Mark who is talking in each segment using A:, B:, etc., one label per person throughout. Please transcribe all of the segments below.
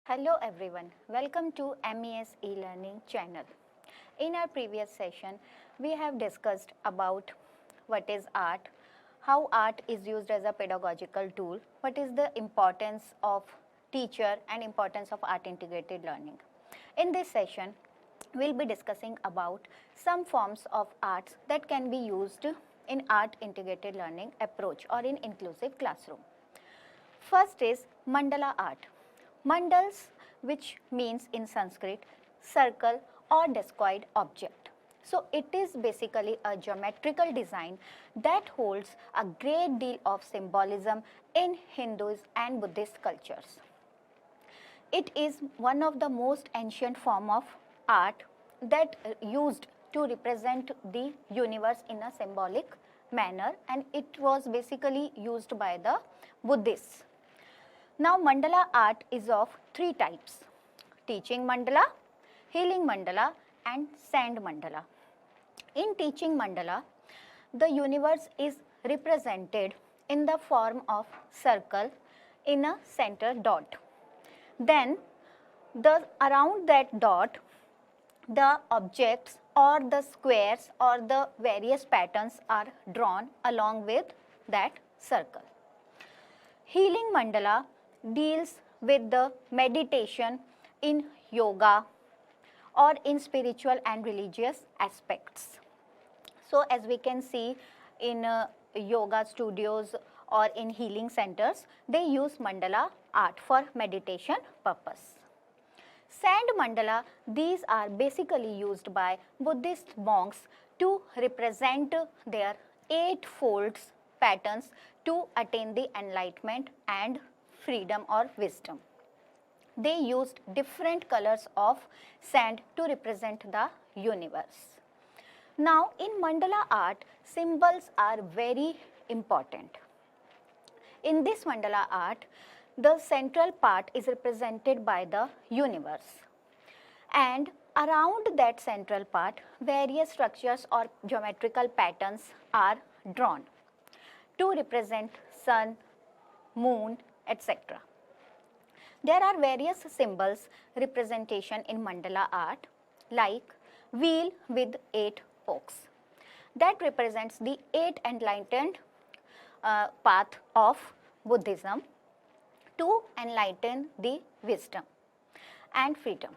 A: Hello everyone, welcome to MES e-learning channel. In our previous session, we have discussed about what is art, how art is used as a pedagogical tool, what is the importance of teacher and importance of art integrated learning. In this session, we'll be discussing about some forms of arts that can be used in art integrated learning approach or in inclusive classroom. First is Mandala art. Mandals, which means in Sanskrit circle or discoid object. So it is basically a geometrical design that holds a great deal of symbolism in Hindus and Buddhist cultures. It is one of the most ancient form of art that used to represent the universe in a symbolic manner, and it was basically used by the Buddhists. Now mandala art is of three types: teaching mandala, healing mandala and sand mandala. In teaching mandala, the universe is represented in the form of circle in a center dot. Then around that dot, the objects or the squares or the various patterns are drawn along with that circle. Healing mandala deals with the meditation in yoga or in spiritual and religious aspects. So as we can see in yoga studios or in healing centers, they use mandala art for meditation purpose. Sand mandala, these are basically used by Buddhist monks to represent their 8 folds patterns to attain the enlightenment and freedom or wisdom. They used different colors of sand to represent the universe. Now in mandala art, symbols are very important. In this mandala art, the central part is represented by the universe, and around that central part, various structures or geometrical patterns are drawn to represent sun, moon, etc. There are various symbols representation in mandala art, like wheel with 8 spokes. That represents the 8 enlightened path of Buddhism to enlighten the wisdom and freedom.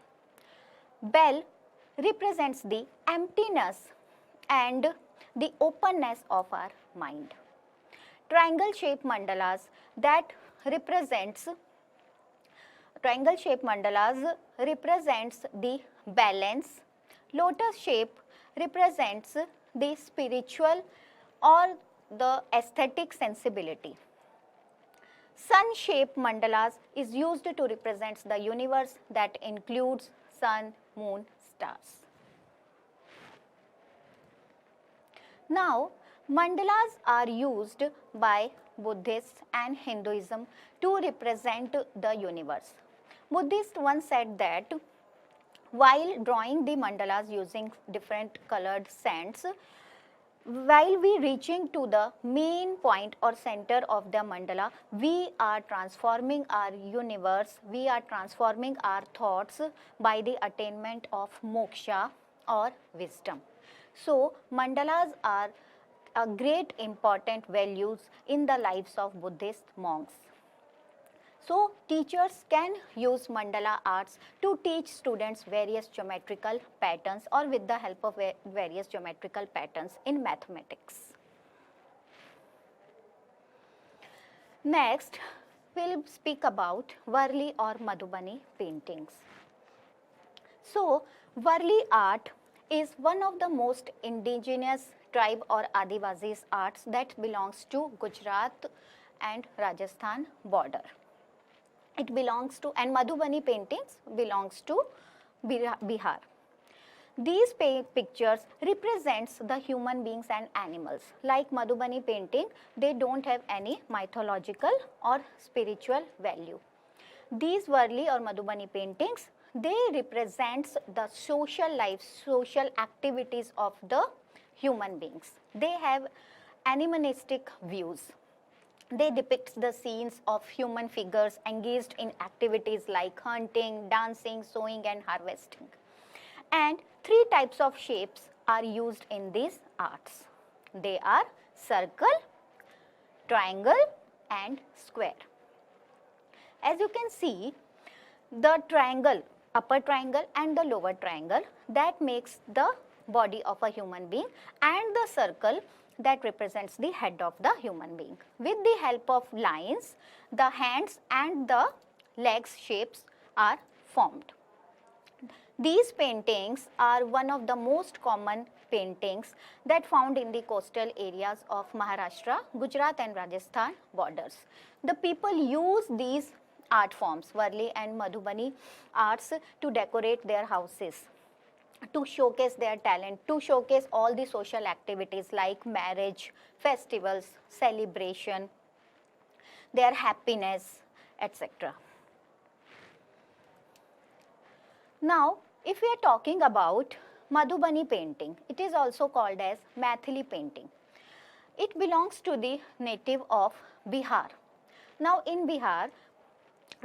A: Bell represents the emptiness and the openness of our mind. Triangle shaped mandalas represents the balance. Lotus shape represents the spiritual or the aesthetic sensibility. Sun shaped mandalas is used to represent the universe that includes sun, moon, stars. Now, mandalas are used by Buddhists and Hinduism to represent the universe. Buddhists once said that while drawing the mandalas using different colored sands, while we reaching to the main point or center of the mandala, we are transforming our universe, we are transforming our thoughts by the attainment of moksha or wisdom. So, mandalas are a great important values in the lives of Buddhist monks. So, teachers can use mandala arts to teach students various geometrical patterns or with the help of various geometrical patterns in mathematics. Next, we'll speak about Warli or Madhubani paintings. So, Warli art is one of the most indigenous tribe or Adivasis arts that belongs to Gujarat and Rajasthan border. It belongs to, and Madhubani paintings belongs to Bihar. These pictures represents the human beings and animals. Like Madhubani painting, they don't have any mythological or spiritual value. These Warli or Madhubani paintings, they represents the social life, social activities of the human beings. They have animalistic views. They depict the scenes of human figures engaged in activities like hunting, dancing, sowing and harvesting. And three types of shapes are used in these arts. They are circle, triangle and square. As you can see, the triangle, upper triangle and the lower triangle, that makes the body of a human being, and the circle that represents the head of the human being. With the help of lines, the hands and the legs shapes are formed. These paintings are one of the most common paintings that found in the coastal areas of Maharashtra, Gujarat and Rajasthan borders. The people use these art forms, Warli and Madhubani arts, to decorate their houses, to showcase their talent, to showcase all the social activities like marriage, festivals, celebration, their happiness, etc. Now, if we are talking about Madhubani painting, it is also called as Maithili painting. It belongs to the native of Bihar. Now, in Bihar,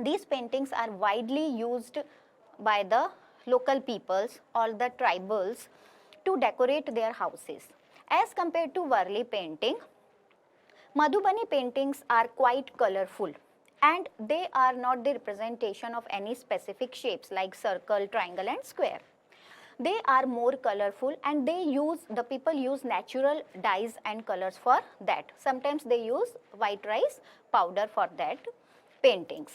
A: these paintings are widely used by the local peoples or the tribals to decorate their houses. As compared to Warli painting, Madhubani paintings are quite colorful and they are not the representation of any specific shapes like circle, triangle and square. They are more colorful and the people use natural dyes and colors for that. Sometimes they use white rice powder for that paintings.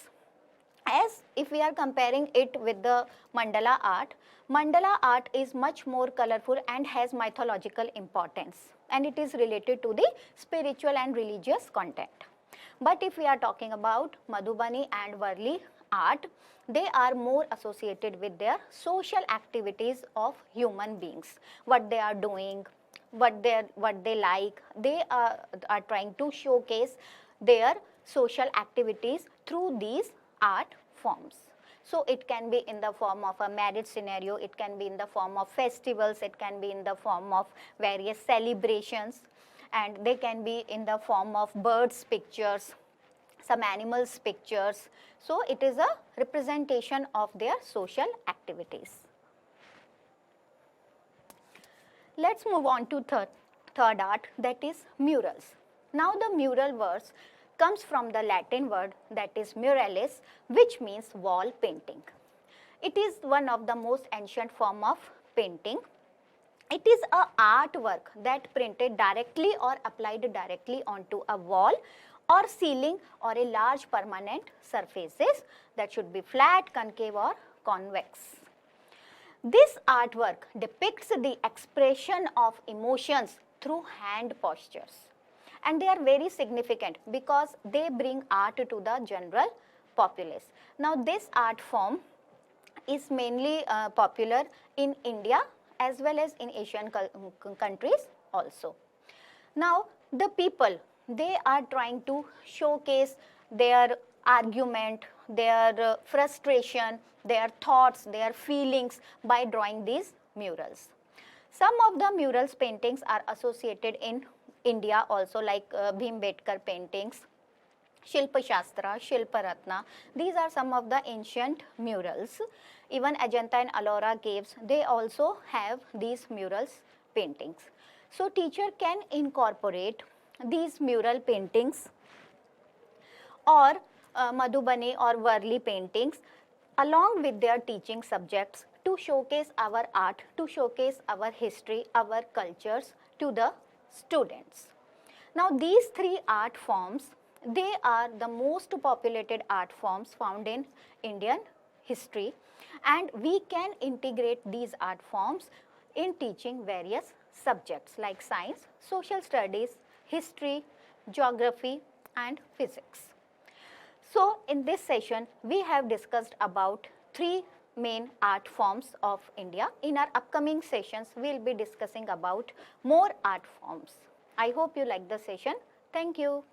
A: As if we are comparing it with the mandala art is much more colorful and has mythological importance, and it is related to the spiritual and religious content. But if we are talking about Madhubani and Warli art, they are more associated with their social activities of human beings, what they are doing, what they like. They are trying to showcase their social activities through these art forms. So it can be in the form of a marriage scenario, it can be in the form of festivals, it can be in the form of various celebrations, and they can be in the form of birds pictures, some animals pictures. So it is a representation of their social activities. Let's move on to third art, that is murals. Now the mural words comes from the Latin word that is muralis, which means wall painting. It is one of the most ancient form of painting. It is an artwork that printed directly or applied directly onto a wall or ceiling or a large permanent surfaces that should be flat, concave or convex. This artwork depicts the expression of emotions through hand postures. And they are very significant because they bring art to the general populace. Now this art form is mainly popular in India as well as in Asian countries also. Now the people, they are trying to showcase their argument, their frustration, their thoughts, their feelings by drawing these murals. Some of the murals paintings are associated in India also, like Bhimbedkar paintings, Shilpa Shastra, Shilpa Ratna. These are some of the ancient murals. Even Ajanta and Ellora caves, they also have these murals paintings. So teacher can incorporate these mural paintings or Madhubani or Warli paintings along with their teaching subjects to showcase our art, to showcase our history, our cultures to the students. Now these three art forms, they are the most populated art forms found in Indian history, and we can integrate these art forms in teaching various subjects like science, social studies, history, geography and physics. So in this session we have discussed about three main art forms of India. In our upcoming sessions, we will be discussing about more art forms. I hope you like the session. Thank you.